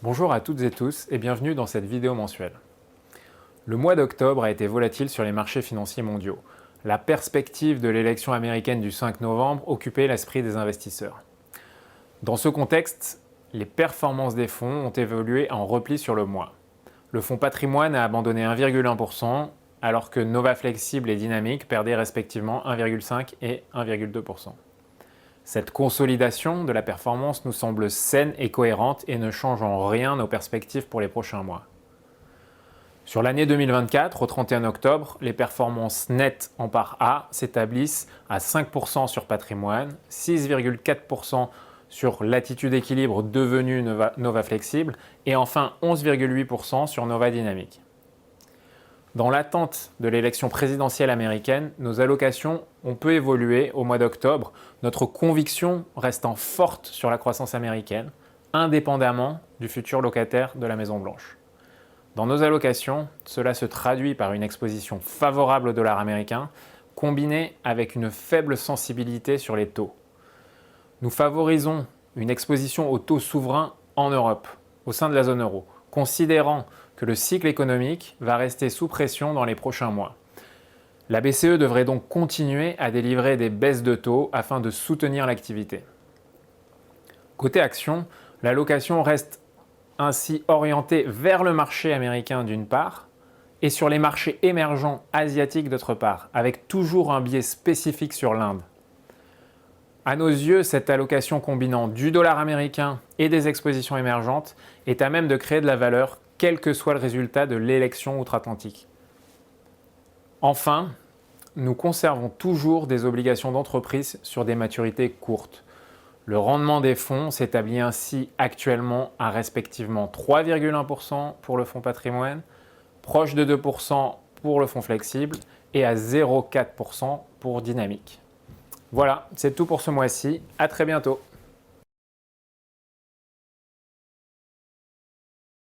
Bonjour à toutes et tous et bienvenue dans cette vidéo mensuelle. Le mois d'octobre a été volatile sur les marchés financiers mondiaux. La perspective de l'élection américaine du 5 novembre occupait l'esprit des investisseurs. Dans ce contexte, les performances des fonds ont évolué en repli sur le mois. Le fonds patrimoine a abandonné 1,1%, alors que Nova Flexible et Dynamic perdaient respectivement 1,5% et 1,2%. Cette consolidation de la performance nous semble saine et cohérente et ne change en rien nos perspectives pour les prochains mois. Sur l'année 2024, au 31 octobre, les performances nettes en part A s'établissent à 5% sur patrimoine, 6,4% sur Latitude Équilibre devenue Nova Flexible et enfin 11,8% sur Nova Dynamic. Dans l'attente de l'élection présidentielle américaine, nos allocations ont peu évolué au mois d'octobre, notre conviction restant forte sur la croissance américaine, indépendamment du futur locataire de la Maison-Blanche. Dans nos allocations, cela se traduit par une exposition favorable au dollar américain, combinée avec une faible sensibilité sur les taux. Nous favorisons une exposition aux taux souverains en Europe, au sein de la zone euro, considérant que le cycle économique va rester sous pression dans les prochains mois. La BCE devrait donc continuer à délivrer des baisses de taux afin de soutenir l'activité. Côté action, l'allocation reste ainsi orientée vers le marché américain d'une part et sur les marchés émergents asiatiques d'autre part, avec toujours un biais spécifique sur l'Inde. À nos yeux, cette allocation combinant du dollar américain et des expositions émergentes est à même de créer de la valeur, quel que soit le résultat de l'élection outre-Atlantique. Enfin, nous conservons toujours des obligations d'entreprise sur des maturités courtes. Le rendement des fonds s'établit ainsi actuellement à respectivement 3,1% pour le fonds patrimoine, proche de 2% pour le fonds flexible et à 0,4% pour Dynamic. Voilà, c'est tout pour ce mois-ci. À très bientôt.